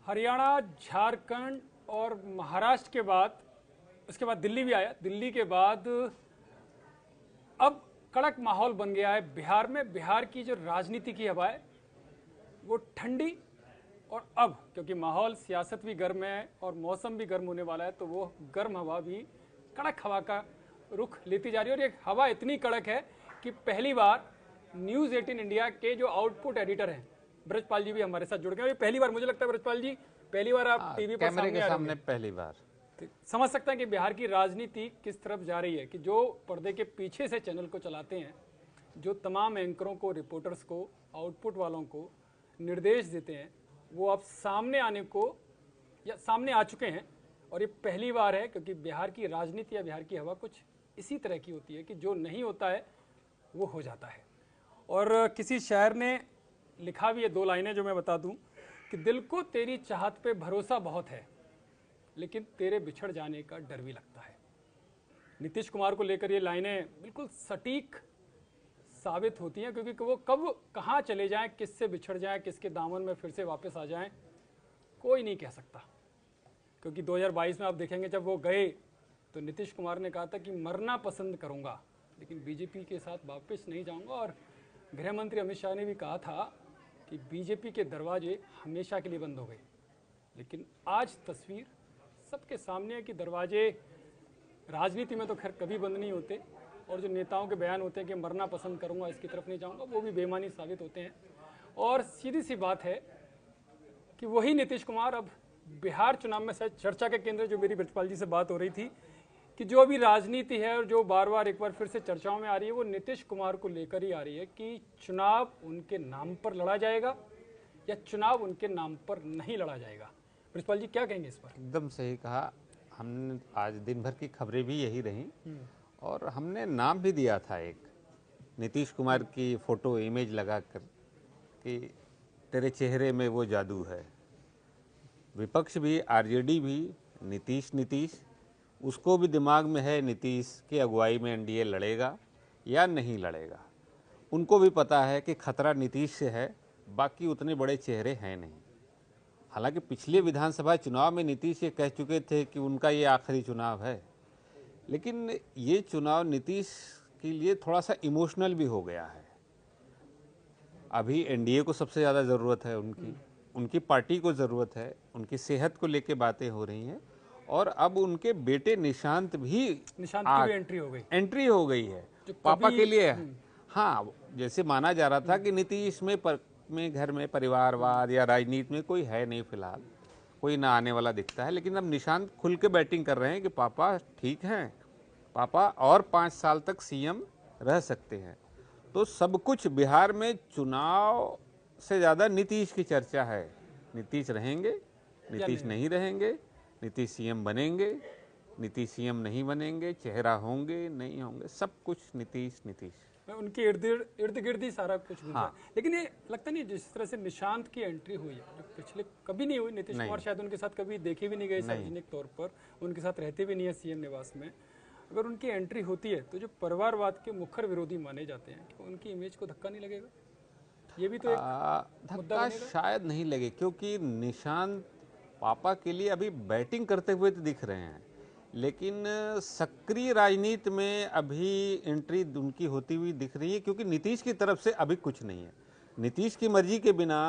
हरियाणा, झारखंड और महाराष्ट्र के बाद उसके बाद दिल्ली भी आया। दिल्ली के बाद अब कड़क माहौल बन गया है बिहार में। बिहार की जो राजनीति की हवा है वो ठंडी, और अब क्योंकि माहौल सियासत भी गर्म है और मौसम भी गर्म होने वाला है, तो वो गर्म हवा भी कड़क हवा का रुख लेती जा रही है। और ये हवा इतनी कड़क है कि पहली बार न्यूज़ 18 इंडिया के जो आउटपुट एडिटर हैं ब्रजपाल जी भी हमारे साथ जुड़ गए। ये पहली बार मुझे लगता है ब्रजपाल जी, पहली बार आप टीवी पर कैमरे के सामने पहली बार समझ सकते हैं कि बिहार की राजनीति किस तरफ जा रही है। कि जो पर्दे के पीछे से चैनल को चलाते हैं, जो तमाम एंकरों को, रिपोर्टर्स को, आउटपुट वालों को निर्देश देते हैं, वो अब सामने आने को या सामने आ चुके हैं। और ये पहली बार है क्योंकि बिहार की राजनीति या बिहार की हवा कुछ इसी तरह की होती है कि जो नहीं होता है वो हो जाता है। और किसी शायर ने लिखा भी है, 2 लाइनें जो मैं बता दूं कि दिल को तेरी चाहत पे भरोसा बहुत है, लेकिन तेरे बिछड़ जाने का डर भी लगता है। नीतीश कुमार को लेकर ये लाइनें बिल्कुल सटीक साबित होती हैं, क्योंकि वो कब कहाँ चले जाएं, किससे बिछड़ जाएं, किसके दामन में फिर से वापस आ जाएं, कोई नहीं कह सकता। क्योंकि 2022 में आप देखेंगे जब वो गए तो नीतीश कुमार ने कहा था कि मरना पसंद करूंगा लेकिन बीजेपी के साथ वापस नहीं जाऊंगा। और गृह मंत्री अमित शाह ने भी कहा था कि बीजेपी के दरवाजे हमेशा के लिए बंद हो गए। लेकिन आज तस्वीर सबके सामने है कि दरवाजे राजनीति में तो खैर कभी बंद नहीं होते, और जो नेताओं के बयान होते हैं कि मरना पसंद करूंगा, इसकी तरफ नहीं जाऊंगा, वो भी बेईमानी साबित होते हैं। और सीधी सी बात है कि वही नीतीश कुमार अब बिहार चुनाव में शायद चर्चा के केंद्र, जो मेरी ब्रजपाल जी से बात हो रही थी कि जो अभी राजनीति है और जो बार बार एक बार फिर से चर्चाओं में आ रही है, वो नीतीश कुमार को लेकर ही आ रही है कि चुनाव उनके नाम पर लड़ा जाएगा या चुनाव उनके नाम पर नहीं लड़ा जाएगा। ब्रजपाल जी क्या कहेंगे इस पर? एकदम सही कहा। हमने आज दिन भर की खबरें भी यही रहीं और हमने नाम भी दिया था एक, नीतीश कुमार की फोटो इमेज लगाकर कि तेरे चेहरे में वो जादू है। विपक्ष भी, आरजेडी भी नीतीश, उसको भी दिमाग में है नीतीश की अगुवाई में एनडीए लड़ेगा या नहीं लड़ेगा। उनको भी पता है कि खतरा नीतीश से है, बाकी उतने बड़े चेहरे हैं नहीं। हालांकि पिछले विधानसभा चुनाव में नीतीश ये कह चुके थे कि उनका ये आखिरी चुनाव है, लेकिन ये चुनाव नीतीश के लिए थोड़ा सा इमोशनल भी हो गया है। अभी एनडीए को सबसे ज़्यादा ज़रूरत है, उनकी पार्टी को ज़रूरत है, उनकी सेहत को लेके बातें हो रही हैं। और अब उनके बेटे निशांत की भी एंट्री हो गई है पापा के लिए। हाँ, जैसे माना जा रहा था कि नीतीश में घर में परिवारवाद या राजनीति में कोई है नहीं, फिलहाल कोई ना आने वाला दिखता है, लेकिन अब निशांत खुल के बैटिंग कर रहे हैं कि पापा ठीक हैं, पापा और 5 साल तक सीएम रह सकते हैं। तो सब कुछ बिहार में चुनाव से ज़्यादा नीतीश की चर्चा है। नीतीश रहेंगे, नीतीश नहीं रहेंगे, नीतीश सीएम बनेंगे, नीतीश सीएम नहीं बनेंगे, चेहरा होंगे नहीं होंगे, सब कुछ नीतीश। उनके इर्द गिर्द ही सारा कुछ घूम रहा है। लेकिन ये लगता नहीं जिस तरह से निशांत की एंट्री हुई है, जो पिछले कभी नहीं हुई। नीतीश कुमार शायद उनके साथ कभी देखे भी नहीं गए सार्वजनिक तौर पर, उनके साथ रहते भी नहीं है सीएम निवास में। अगर उनकी एंट्री होती है तो जो परिवारवाद के मुखर विरोधी माने जाते हैं, तो उनकी इमेज को धक्का नहीं लगेगा? ये भी तो एक धक्का शायद नहीं लगे, क्योंकि निशांत पापा के लिए अभी बैटिंग करते हुए तो दिख रहे हैं, लेकिन सक्रिय राजनीति में अभी एंट्री उनकी होती हुई दिख रही है, क्योंकि नीतीश की तरफ से अभी कुछ नहीं है। नीतीश की मर्जी के बिना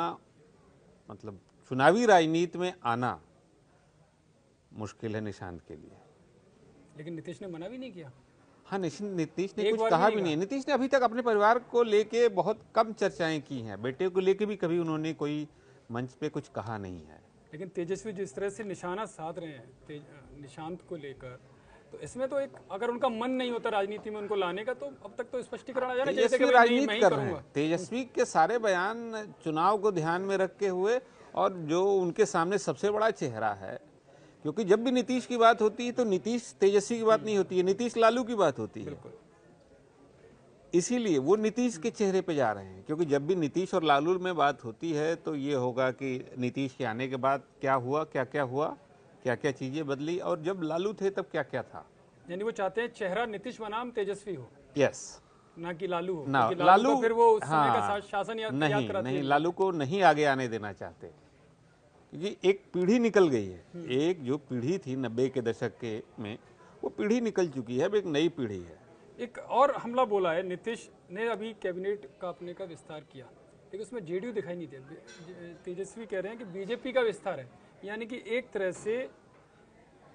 मतलब चुनावी राजनीति में आना मुश्किल है निशांत के लिए। लेकिन नीतीश ने मना भी नहीं किया। हाँ, नीतीश ने कुछ कहा भी नहीं। नीतीश ने अभी तक अपने परिवार को लेके बहुत कम चर्चाएं की हैं, बेटे को लेके भी कभी उन्होंने कोई मंच पे कुछ कहा नहीं है। लेकिन तेजस्वी जिस तरह से निशाना साध रहे हैं निशांत को लेकर, तो इसमें तो एक, अगर उनका मन नहीं होता राजनीति में उनको लाने का, तो अब तक तो स्पष्टीकरण आ जाना चाहिए कि राजनीति कर रहे हैं। तेजस्वी के सारे बयान चुनाव को ध्यान में रखते हुए, और जो उनके सामने सबसे बड़ा चेहरा है, क्योंकि जब भी नीतीश की बात होती है तो नीतीश तेजस्वी की बात नहीं होती है, नीतीश लालू की बात होती है। इसीलिए वो नीतीश के चेहरे पे जा रहे हैं, क्योंकि जब भी नीतीश और लालू में बात होती है तो ये होगा कि नीतीश के आने के बाद क्या हुआ, क्या क्या चीजें बदली, और जब लालू थे तब क्या क्या था। यानी वो चाहते हैं चेहरा नीतीश बनाम तेजस्वी हो। यस, ना कि लालू हो। ना लालू फिर वो उस समय का शासन याद नहीं, लालू को नहीं आगे आने देना चाहते, क्योंकि एक पीढ़ी निकल गई है। एक जो पीढ़ी थी 90 के दशक के में, वो पीढ़ी निकल चुकी है, अब एक नई पीढ़ी है। एक और हमला बोला है, नीतीश ने अभी कैबिनेट का अपने का विस्तार किया, लेकिन उसमें जेडीयू दिखाई नहीं दिया। तेजस्वी कह रहे हैं कि बीजेपी का विस्तार है, यानी कि एक तरह से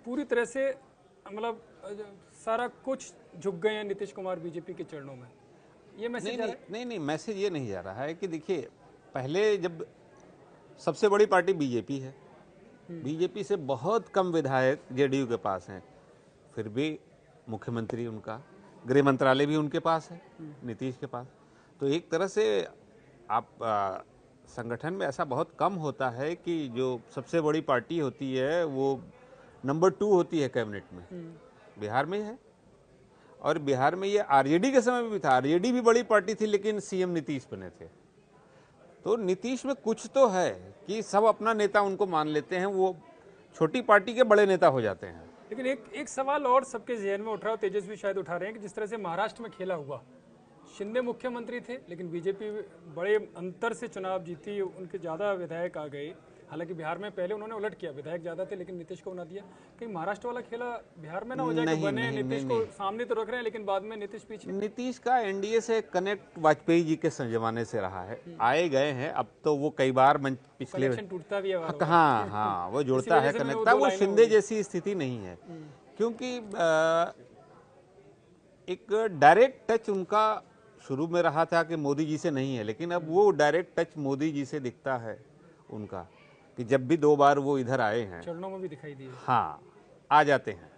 पूरी तरह से मतलब सारा कुछ झुक गए हैं नीतीश कुमार बीजेपी के चरणों में। ये मैसेज जा रहा है? नहीं, मैसेज ये नहीं जा रहा है कि देखिए, पहले जब सबसे बड़ी पार्टी बीजेपी है, बीजेपी से बहुत कम विधायक जेडीयू के पास हैं, फिर भी मुख्यमंत्री उनका, गृह मंत्रालय भी उनके पास है, नीतीश के पास। तो एक तरह से आप संगठन में ऐसा बहुत कम होता है कि जो सबसे बड़ी पार्टी होती है वो नंबर 2 होती है कैबिनेट में। बिहार में है, और बिहार में ये आरजेडी के समय में भी था। आरजेडी भी बड़ी पार्टी थी, लेकिन सीएम नीतीश बने थे। तो नीतीश में कुछ तो है कि सब अपना नेता उनको मान लेते हैं, वो छोटी पार्टी के बड़े नेता हो जाते हैं। लेकिन एक सवाल और सबके जहन में उठ रहा है, तेजस्वी शायद उठा रहे हैं, कि जिस तरह से महाराष्ट्र में खेला हुआ, शिंदे मुख्यमंत्री थे लेकिन बीजेपी बड़े अंतर से चुनाव जीती, उनके ज़्यादा विधायक आ गए। हालांकि बिहार में पहले उन्होंने उलट किया, विधायक ज़्यादा थे लेकिन नीतीश को बना दिया। कहीं महाराष्ट्र वाला खेला बिहार में ना हो जाए कि बने नीतीश को सामने तो रख रहे हैं लेकिन बाद में नीतीश पीछे। नीतीश का एनडीए से कनेक्ट वाजपेयी जी के जमाने से रहा है, आए गए हैं। अब तो वो कई बार पिछले टूटता भी है, हाँ वो जुड़ता है, कनेक्ट। वो शिंदे जैसी स्थिति नहीं है, क्योंकि एक डायरेक्ट टच उनका शुरू में रहा था कि मोदी जी से नहीं है, लेकिन अब वो डायरेक्ट टच मोदी जी से दिखता है उनका, कि जब भी 2 बार वो इधर आए हैं, चरणों में भी दिखाई दिए, हाँ आ जाते हैं,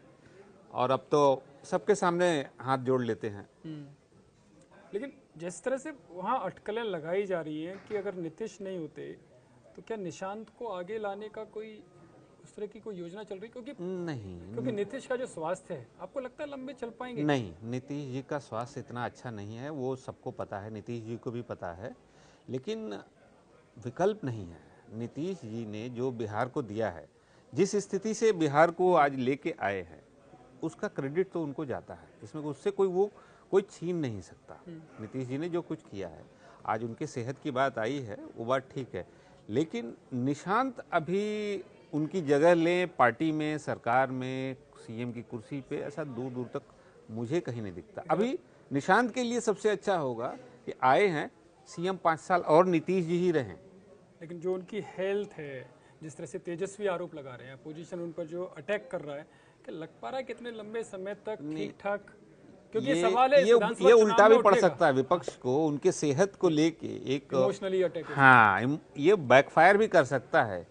और अब तो सबके सामने हाथ जोड़ लेते हैं। लेकिन जिस तरह से वहाँ अटकलें लगाई जा रही हैं कि अगर नीतीश नहीं होते तो क्या निशांत को आगे लाने का कोई उस तरह की कोई योजना चल रही? क्योंकि नीतीश का जो स्वास्थ्य है, आपको लगता है लंबे चल पाएंगे? नहीं, नीतीश जी का स्वास्थ्य इतना अच्छा नहीं है, वो सबको पता है, नीतीश जी को भी पता है, लेकिन विकल्प नहीं है। नीतीश जी ने जो बिहार को दिया है, जिस स्थिति से बिहार को आज लेके आए हैं, उसका क्रेडिट तो उनको जाता है, इसमें उससे कोई छीन नहीं सकता। नीतीश जी ने जो कुछ किया है, आज उनके सेहत की बात आई है, वो बात ठीक है, लेकिन निशांत अभी उनकी जगह लें पार्टी में, सरकार में, सीएम की कुर्सी पे, ऐसा दूर दूर तक मुझे कहीं नहीं दिखता। अभी निशांत के लिए सबसे अच्छा होगा कि आए हैं सीएम 5 साल और नीतीश जी ही रहें। लेकिन जो उनकी हेल्थ है, जिस तरह से तेजस्वी आरोप लगा रहे हैं, अपोजिशन उन पर जो अटैक कर रहा है, कि लग पा रहा है कितने लंबे समय तक ठीक ठाक? क्योंकि ये सवाल है, ये उल्टा भी पड़ सकता है विपक्ष को, उनके सेहत को लेके एक इमोशनली अटैक, हाँ ये बैकफायर भी कर सकता है।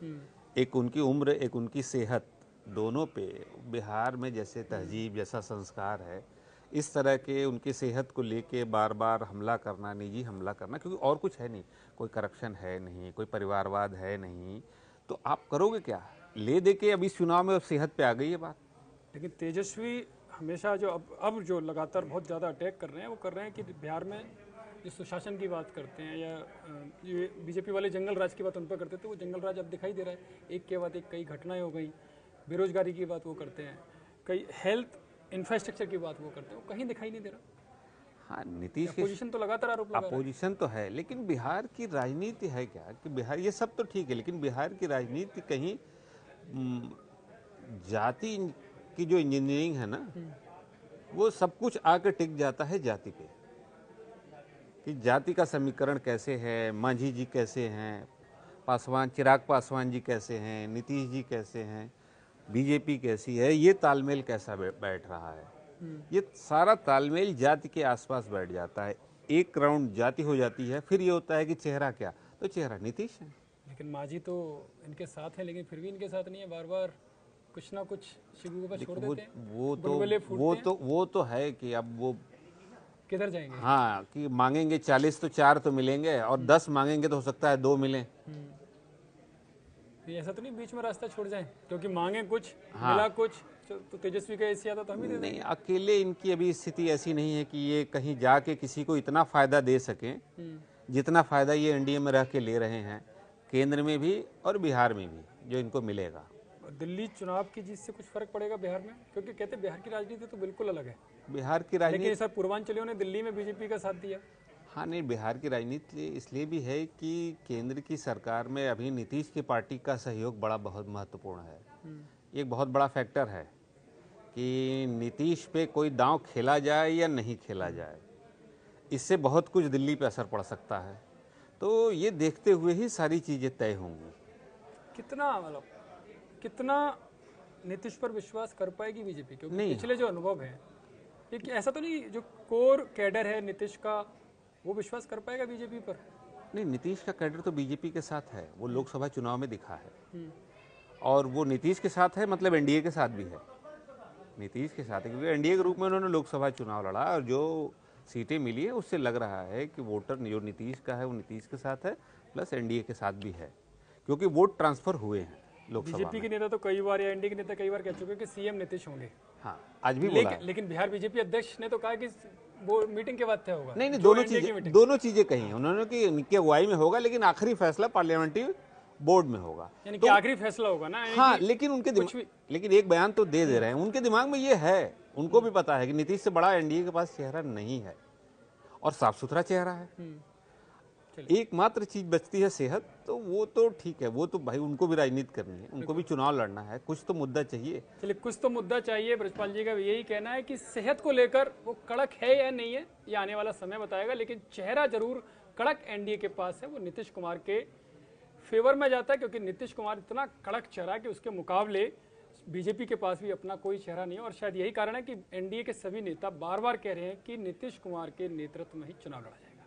एक उनकी उम्र, एक उनकी सेहत, दोनों पे बिहार में जैसे तहजीब जैसा संस्कार है, इस तरह के उनकी सेहत को लेके बार बार हमला करना, निजी हमला करना, क्योंकि और कुछ है नहीं, कोई करप्शन है नहीं, कोई परिवारवाद है नहीं, तो आप करोगे क्या? ले दे के अभी चुनाव में सेहत पे आ गई है बात। लेकिन तेजस्वी हमेशा जो अब जो लगातार बहुत ज़्यादा अटैक कर रहे हैं, वो कर रहे हैं कि बिहार में जो सुशासन की बात करते हैं, या ये बीजेपी वाले जंगल राज की बात उन पर करते थे, वो जंगल राज अब दिखाई दे रहा है। एक के बाद एक कई घटनाएं हो गई, बेरोजगारी की बात वो करते हैं, कई हेल्थ इंफ्रास्ट्रक्चर की बात वो करते हैं, वो कहीं दिखाई नहीं दे रहा। हाँ, नीतीश की अपोजिशन तो लगातार आरोप लगा रहा है। अपोजिशन तो है, लेकिन बिहार की राजनीति है क्या कि बिहार, ये सब तो ठीक है, लेकिन बिहार की राजनीति कहीं जाति की जो इंजीनियरिंग है ना, वो सब कुछ आकर टिक जाता है जाति पे, कि जाति का समीकरण कैसे है, मांझी जी कैसे हैं, चिराग पासवान जी कैसे हैं, नीतीश जी कैसे हैं, बीजेपी कैसी है, ये तालमेल कैसा बैठ रहा है। ये सारा तालमेल जाति के आसपास बैठ जाता है। एक राउंड जाति हो जाती है, फिर ये होता है कि चेहरा क्या, तो चेहरा नीतीश है। लेकिन मांझी तो इनके साथ है, लेकिन फिर भी इनके साथ नहीं है, बार बार कुछ ना कुछ शिबू पर छोड़ देते हैं। वो तो है कि अब वो किधर जाएंगे। हाँ, कि मांगेंगे 40 तो 4 तो मिलेंगे, और 10 मांगेंगे तो हो सकता है 2 मिले। ऐसा तो नहीं बीच में रास्ता छोड़ जाए, क्योंकि मांगे कुछ, मिला कुछ, तो तेजस्वी का ऐसी आता तो हम ही दे देंगे। नहीं, अकेले इनकी अभी स्थिति ऐसी नहीं है कि ये कहीं जाके किसी को इतना फायदा दे सके जितना फायदा ये एनडीए में रह के ले रहे हैं, केंद्र में भी और बिहार में भी जो इनको मिलेगा। दिल्ली चुनाव की जीत से कुछ फर्क पड़ेगा बिहार में? क्योंकि कहते बिहार की राजनीति तो बिल्कुल अलग है। बिहार की राजनीति, लेकिन सर पूर्वांचलियों ने दिल्ली में बीजेपी का साथ दिया। हाँ, नहीं, बिहार की राजनीति इसलिए भी है कि केंद्र की सरकार में अभी नीतीश की पार्टी का सहयोग बहुत महत्वपूर्ण है। ये एक बहुत बड़ा फैक्टर है कि नीतीश पे कोई दांव खेला जाए या नहीं खेला जाए, इससे बहुत कुछ दिल्ली पे असर पड़ सकता है। तो ये देखते हुए ही सारी चीज़ें तय होंगी। कितना नीतीश पर विश्वास कर पाएगी बीजेपी? क्योंकि नहीं, पिछले जो अनुभव है, एक ऐसा तो नहीं जो कोर कैडर है नीतीश का, वो विश्वास कर पाएगा बीजेपी पर? नहीं, नीतीश का कैडर तो बीजेपी के साथ है, वो लोकसभा चुनाव में दिखा है। और वो नीतीश के साथ है, मतलब एनडीए के साथ भी है। नीतीश के साथ है क्योंकि एनडीए के रूप में उन्होंने लोकसभा चुनाव लड़ा और जो सीटें मिली है उससे लग रहा है कि वोटर जो नीतीश का है वो नीतीश के साथ है, प्लस एनडीए के साथ भी है, क्योंकि वोट ट्रांसफर हुए हैं लोकसभा बीजेपी के नेता तो कई बार या एनडीए के नेता कई बार कह चुके हैं कि सीएम नीतीश होंगे। हाँ, आज भी बोला है। लेकिन बिहार बीजेपी अध्यक्ष ने तो कहा कि वो मीटिंग के बाद तय होगा। नहीं, जो दोनों चीजें कही हैं उन्होंने कि इनकी अगुवाई में होगा, लेकिन आखिरी फैसला पार्लियामेंट्री बोर्ड में होगा। यानी कि आखिरी फैसला होगा ना। हाँ, लेकिन लेकिन एक बयान तो दे रहे हैं, उनके दिमाग में ये है, उनको भी पता है कि नीतीश से बड़ा एनडीए के पास चेहरा नहीं है और साफ सुथरा चेहरा है। एकमात्र चीज बचती है सेहत, तो वो तो ठीक है, वो तो भाई उनको भी राजनीति करनी है, उनको भी चुनाव लड़ना है, कुछ तो मुद्दा चाहिए। चलिए, कुछ तो मुद्दा चाहिए। ब्रजपाल जी का यही कहना है कि सेहत को लेकर वो कड़क है या नहीं है, ये आने वाला समय बताएगा, लेकिन चेहरा जरूर कड़क एनडीए के पास है, वो नीतीश कुमार के फेवर में जाता है, क्योंकि नीतीश कुमार इतना कड़क चेहरा कि उसके मुकाबले बीजेपी के पास भी अपना कोई चेहरा नहीं है। और शायद यही कारण है कि एनडीए के सभी नेता बार बार कह रहे हैं कि नीतीश कुमार के नेतृत्व में ही चुनाव लड़ा जाएगा।